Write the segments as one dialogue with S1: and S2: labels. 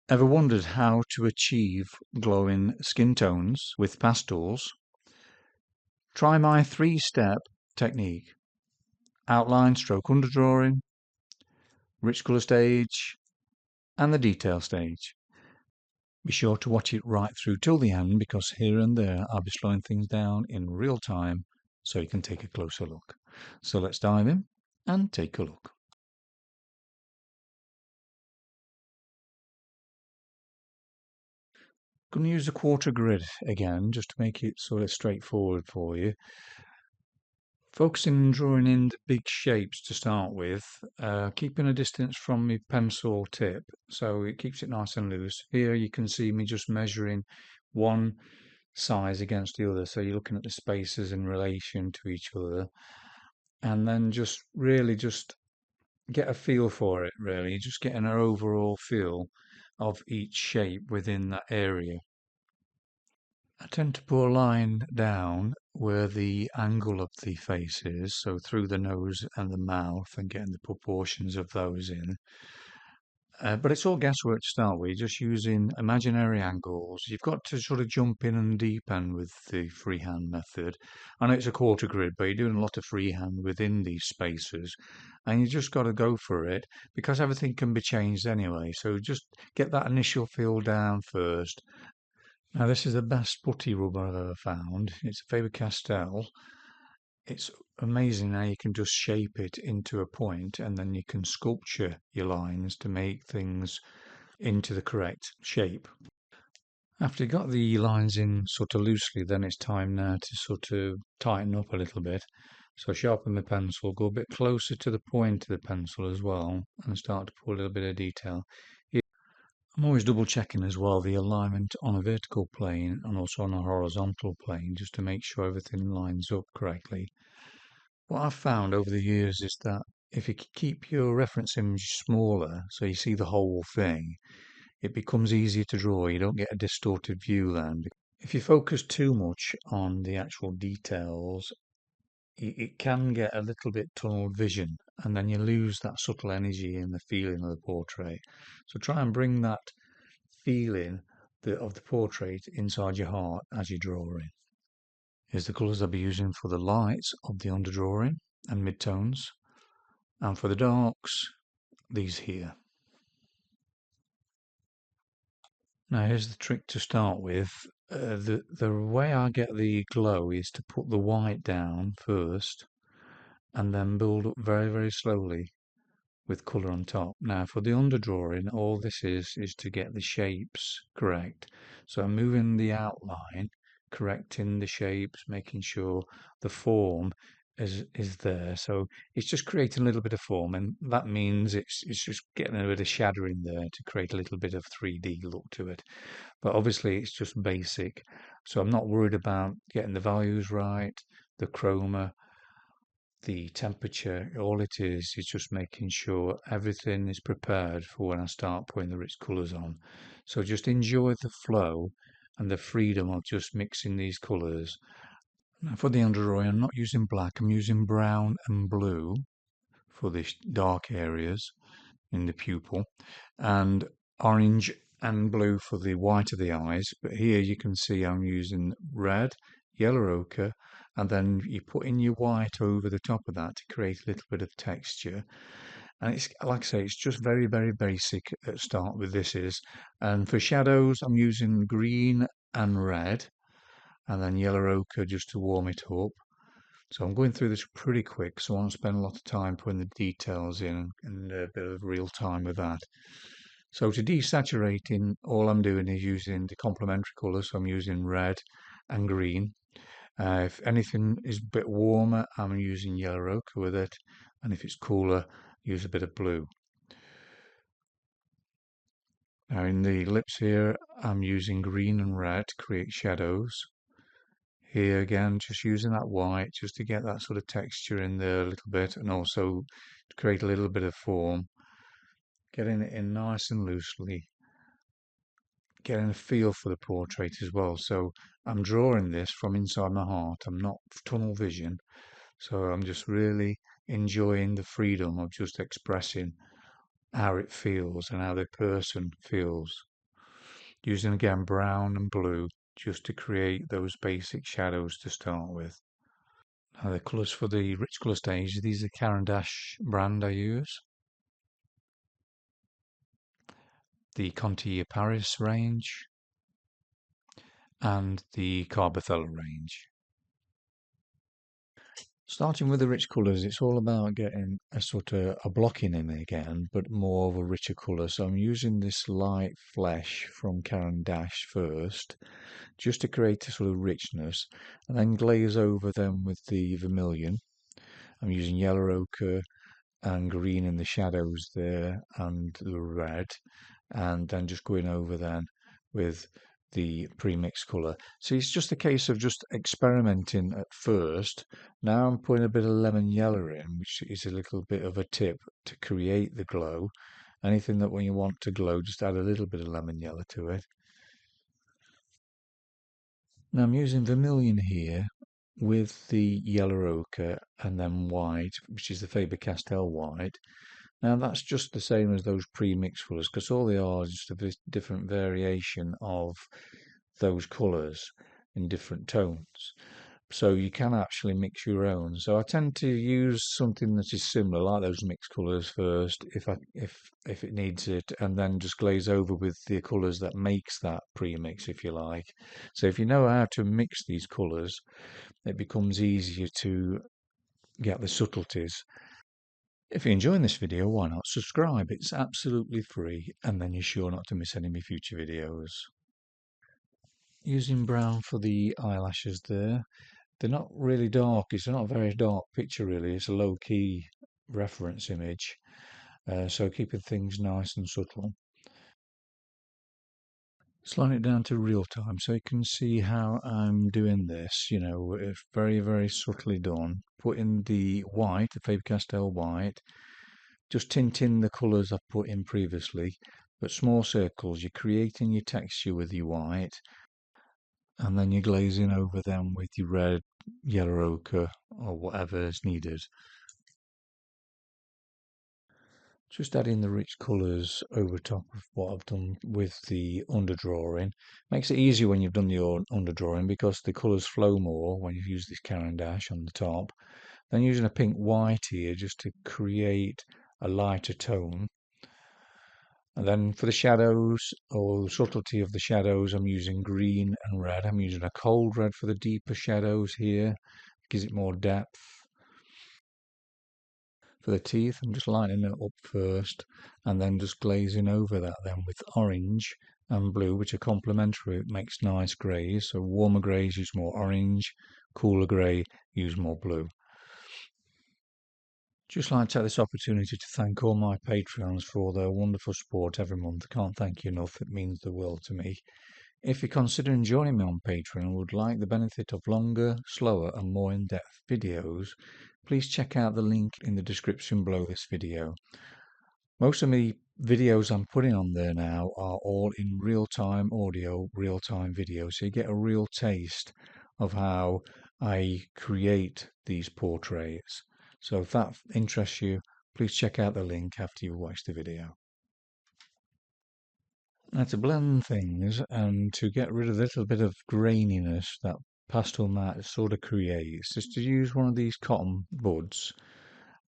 S1: Ever wondered how to achieve glowing skin tones with pastels? Try my 3-step technique. Outline, stroke, underdrawing, rich colour stage, and the detail stage. Be sure to watch it right through till the end, because here and there I'll be slowing things down in real time so you can take a closer look. So let's dive in and take a look. Going to use a quarter grid again, just to make it sort of straightforward for you. Focusing on drawing in the big shapes to start with, keeping a distance from my pencil tip so it keeps it nice and loose. Here you can see me just measuring one size against the other, so you're looking at the spaces in relation to each other, and then just really just get a feel for it, really, just getting an overall feel of each shape within that area. I tend to pull a line down where the angle of the face is, so through the nose and the mouth, and getting the proportions of those in. But it's all guesswork to start with, just using imaginary angles. You've got to sort of jump in and deepen with the freehand method. I know it's a quarter grid, but you're doing a lot of freehand within these spaces, and you just got to go for it because everything can be changed anyway. So just get that initial feel down first. Now this is the best putty rubber I've ever found. It's a Faber-Castell. It's amazing how you can just shape it into a point, and then you can sculpture your lines to make things into the correct shape. After you got the lines in sort of loosely, then it's time now to sort of tighten up a little bit. So sharpen the pencil, go a bit closer to the point of the pencil as well, and start to put a little bit of detail. I'm always double checking as well the alignment on a vertical plane and also on a horizontal plane, just to make sure everything lines up correctly. What I've found over the years is that if you keep your reference image smaller so you see the whole thing, it becomes easier to draw. You don't get a distorted view then. If you focus too much on the actual details, it can get a little bit tunnel vision, and then you lose that subtle energy and the feeling of the portrait. So try and bring that feeling of the portrait inside your heart as you're drawing. Here's the colours I'll be using for the lights of the underdrawing and midtones, and for the darks, these here. Now here's the trick to start with. The way I get the glow is to put the white down first and then build up very, very slowly with colour on top. Now for the underdrawing, all this is to get the shapes correct. So I'm moving the outline, correcting the shapes, making sure the form is there. So it's just creating a little bit of form, and that means it's just getting a bit of shadow in there to create a little bit of 3D look to it. But obviously it's just basic, so I'm not worried about getting the values right, the chroma, the temperature. All it is just making sure everything is prepared for when I start putting the rich colours on. So just enjoy the flow and the freedom of just mixing these colours. Now for the underdrawing, I'm not using black, I'm using brown and blue for the dark areas in the pupil, and orange and blue for the white of the eyes. But here you can see I'm using red, yellow ochre, and then you put in your white over the top of that to create a little bit of texture. And it's like I say, it's just very, very basic at start with this is. And for shadows, I'm using green and red, and then yellow ochre just to warm it up. So I'm going through this pretty quick, so I won't spend a lot of time putting the details in and a bit of real time with that. So to desaturating, all I'm doing is using the complementary colours. So I'm using red and green. If anything is a bit warmer, I'm using yellow ochre with it. And if it's cooler, use a bit of blue. Now in the lips here, I'm using green and red to create shadows. Here again, just using that white just to get that sort of texture in there a little bit, and also to create a little bit of form. Getting it in nice and loosely, getting a feel for the portrait as well. So I'm drawing this from inside my heart. I'm not tunnel vision. So I'm just really enjoying the freedom of just expressing how it feels and how the person feels. using again brown and blue just to create those basic shadows to start with. Now the colours for the rich colour stage, these are Caran d'Ache brand I use. The Conti Paris range and the Carbothello range. Starting with the rich colours, it's all about getting a sort of a blocking in again, but more of a richer colour. So I'm using this light flesh from Caran d'Ache first, just to create a sort of richness, and then glaze over them with the vermilion. I'm using yellow ochre and green in the shadows there, and the red, and then just going over then with the pre-mixed colour. So it's just a case of just experimenting at first. Now I'm putting a bit of lemon yellow in, which is a little bit of a tip to create the glow. Anything that when you want to glow, just add a little bit of lemon yellow to it. Now I'm using vermilion here with the yellow ochre and then white, which is the Faber-Castell white. Now that's just the same as those pre-mixed colours, because all they are is just a different variation of those colours in different tones. So you can actually mix your own. So I tend to use something that is similar, like those mixed colours first, if it needs it, and then just glaze over with the colours that makes that pre-mix, if you like. So if you know how to mix these colours, it becomes easier to get the subtleties. If you're enjoying this video, why not subscribe? It's absolutely free, and then you're sure not to miss any of my future videos. Using brown for the eyelashes there. They're not really dark. It's not a very dark picture, really. It's a low-key reference image. So keeping things nice and subtle. Slowing it down to real time so you can see how I'm doing this. You know, it's very, very subtly done. Putting the white, the Faber-Castell white, just tinting the colours I put in previously, but small circles. You're creating your texture with your white, and then you're glazing over them with your red, yellow ochre, or whatever is needed. Just adding the rich colours over top of what I've done with the underdrawing. Makes it easier when you've done your underdrawing because the colours flow more when you use this Caran d'Ache on the top. Then using a pink white here just to create a lighter tone. And then for the shadows, or the subtlety of the shadows, I'm using green and red. I'm using a cold red for the deeper shadows here. Gives it more depth. For the teeth, I'm just lightening it up first, and then just glazing over that then with orange and blue, which are complementary. It makes nice greys. So warmer greys use more orange, cooler grey use more blue. Just like to take this opportunity to thank all my Patreons for all their wonderful support every month. I can't thank you enough. It means the world to me. If you're considering joining me on Patreon and would like the benefit of longer, slower and more in-depth videos, please check out the link in the description below this video. Most of the videos I'm putting on there now are all in real-time audio, real-time video, so you get a real taste of how I create these portraits. So if that interests you, please check out the link after you watch the video. Now to blend things and to get rid of a little bit of graininess that pastel mat sort of creates, is to use one of these cotton buds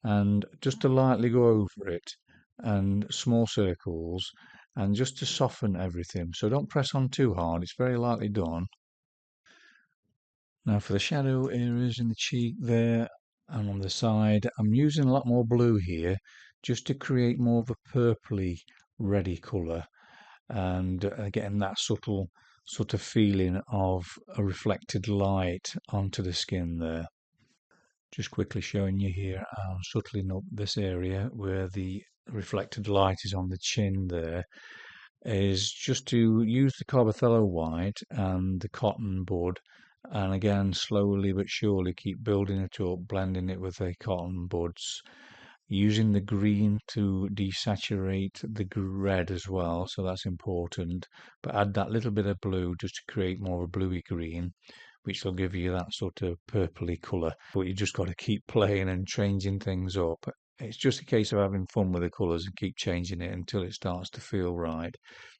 S1: and just to lightly go over it and small circles and just to soften everything. So don't press on too hard, it's very lightly done. Now for the shadow areas in the cheek there and on the side, I'm using a lot more blue here just to create more of a purpley reddy colour and getting that subtle sort of feeling of a reflected light onto the skin there. Just quickly showing you here how subtling up this area where the reflected light is on the chin there is just to use the Carbothello white and the cotton bud, and again slowly but surely keep building it up, blending it with the cotton buds, using the green to desaturate the red as well, so that's important, but add that little bit of blue just to create more of a bluey green, which will give you that sort of purpley colour. But you just got to keep playing and changing things up It's just a case of having fun with the colours and keep changing it until it starts to feel right.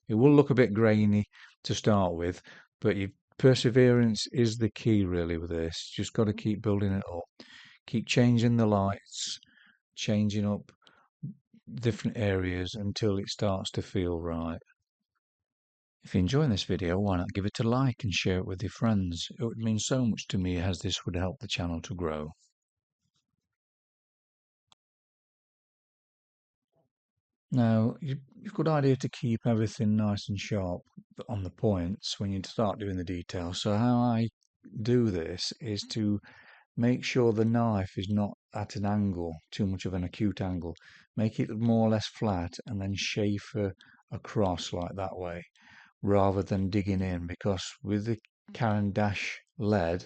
S1: It will look a bit grainy to start with, but your perseverance is the key really with this. Just got to keep building it up. Keep changing the lights, changing up different areas until it starts to feel right. If you're enjoying this video, why not give it a like and share it with your friends? It would mean so much to me as this would help the channel to grow. Now, you've got idea to keep everything nice and sharp on the points when you start doing the details. So how I do this is to make sure the knife is not at an angle, too much of an acute angle. Make it more or less flat and then chamfer across like that way, rather than digging in, because with the Caran d'Ache lead,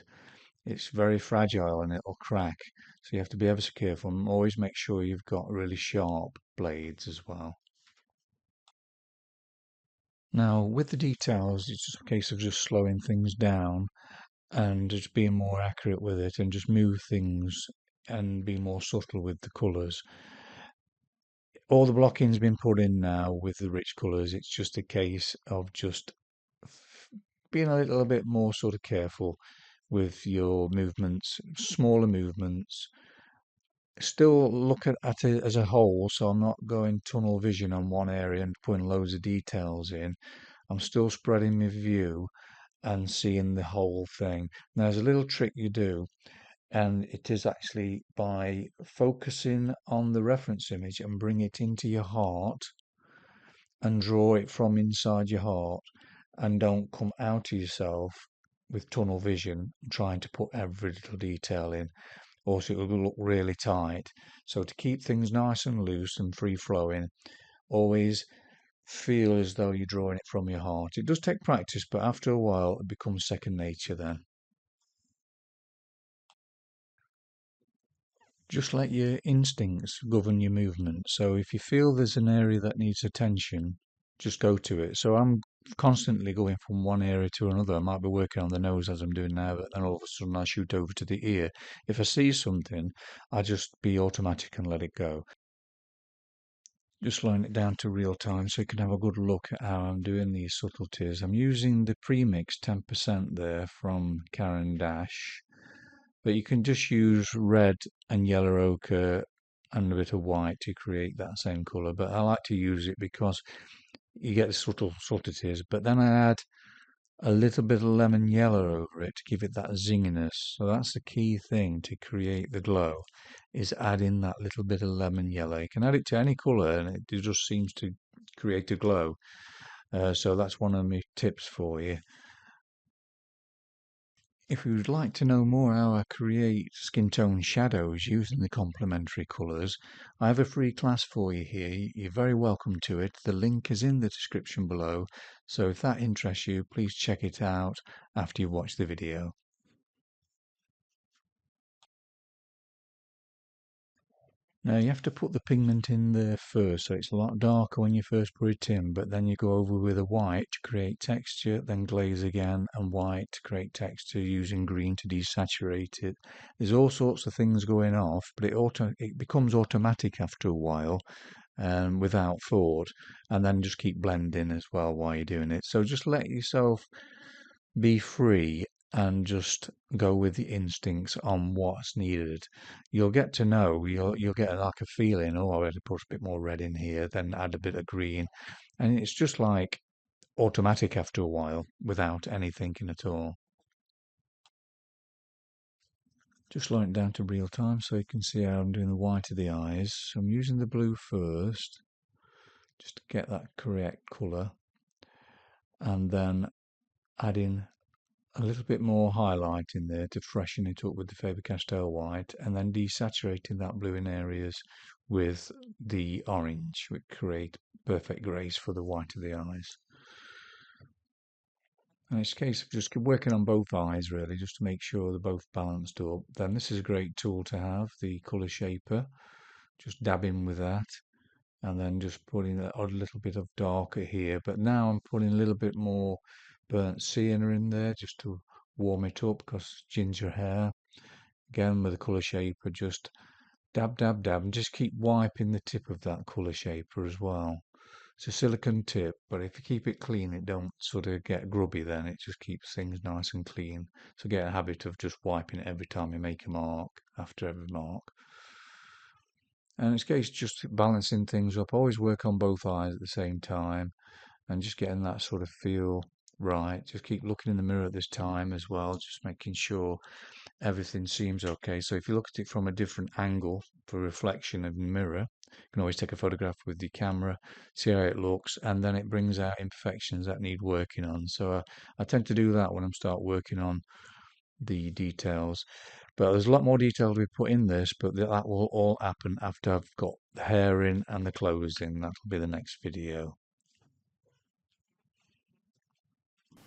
S1: it's very fragile and it'll crack. So you have to be ever so careful and always make sure you've got really sharp blades as well. Now, with the details, it's just a case of just slowing things down and just being more accurate with it and just move things and be more subtle with the colours. All the blocking's been put in now with the rich colours. It's just a case of just being a little bit more sort of careful with your movements, smaller movements. Still look at it as a whole, so I'm not going tunnel vision on one area and putting loads of details in. I'm still spreading my view and seeing the whole thing. Now, there's a little trick you do, and it is actually by focusing on the reference image and bring it into your heart and draw it from inside your heart, and don't come out to yourself with tunnel vision trying to put every little detail in. Also, it will look really tight. So to keep things nice and loose and free flowing, always feel as though you're drawing it from your heart. It does take practice, but after a while, it becomes second nature then. Just let your instincts govern your movement. So if you feel there's an area that needs attention, just go to it. So I'm constantly going from one area to another. I might be working on the nose as I'm doing now, but then all of a sudden I shoot over to the ear. If I see something, I just be automatic and let it go. Just slowing it down to real time so you can have a good look at how I'm doing these subtleties. I'm using the premix 10% there from Caran d'Ache, but you can just use red and yellow ochre and a bit of white to create that same colour. But I like to use it because you get the subtleties. But then I add a little bit of lemon yellow over it to give it that zinginess. So that's the key thing to create the glow, is adding that little bit of lemon yellow. You can add it to any colour and it just seems to create a glow. So that's one of my tips for you. If you would like to know more how I create skin tone shadows using the complementary colours, I have a free class for you here. You're very welcome to it. The link is in the description below. So if that interests you, please check it out after you watch the video. Now you have to put the pigment in there first, so it's a lot darker when you first put it in, but then you go over with a white to create texture, then glaze again, and white to create texture using green to desaturate it. There's all sorts of things going off, but it becomes automatic after a while, without thought, and then just keep blending as well while you're doing it. So just let yourself be free and just go with the instincts on what's needed. You'll get to know, you'll get like a feeling, oh, I better put a bit more red in here, then add a bit of green. And it's just like automatic after a while without any thinking at all. Just slowing it down to real time so you can see how I'm doing the white of the eyes. So I'm using the blue first, just to get that correct colour. And then adding a little bit more highlight in there to freshen it up with the Faber-Castell white, and then desaturating that blue in areas with the orange, which create perfect grace for the white of the eyes. And it's a case of just working on both eyes really, just to make sure they're both balanced up. Then this is a great tool to have, the colour shaper. Just dab in with that, and then just putting a little bit of darker here. But now I'm putting a little bit more burnt sienna in there just to warm it up, because ginger hair. Again with the colour shaper, just Dab, dab, dab, and just keep wiping the tip of that colour shaper as well. It's a silicone tip, but if you keep it clean, it don't sort of get grubby then. It just keeps things nice and clean. So get a habit of just wiping it every time you make a mark, after every mark. And it's case just balancing things up. Always work on both eyes at the same time and just getting that sort of feel right. Just keep looking in the mirror at this time as well, just making sure everything seems okay. So if you look at it from a different angle for reflection of the mirror, you can always take a photograph with the camera, see how it looks, and then it brings out imperfections that need working on. So I tend to do that when I'm start working on the details. But there's a lot more detail to be put in this, but that will all happen after I've got the hair in and the clothes in. That'll be the next video.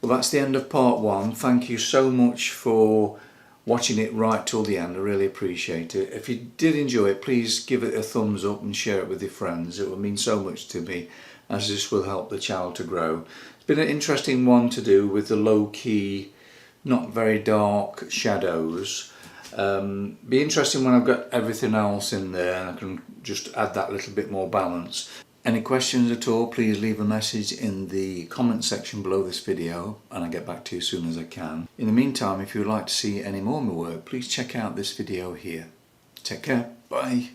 S1: Well, that's the end of part one. Thank you so much for watching it right till the end. I really appreciate it. If you did enjoy it, please give it a thumbs up and share it with your friends. It will mean so much to me, as this will help the channel to grow. It's been an interesting one to do with the low-key, not very dark shadows. Be interesting when I've got everything else in there and I can just add that little bit more balance. Any questions at all, please leave a message in the comment section below this video and I'll get back to you as soon as I can. In the meantime, if you would like to see any more of my work, please check out this video here. Take care, bye.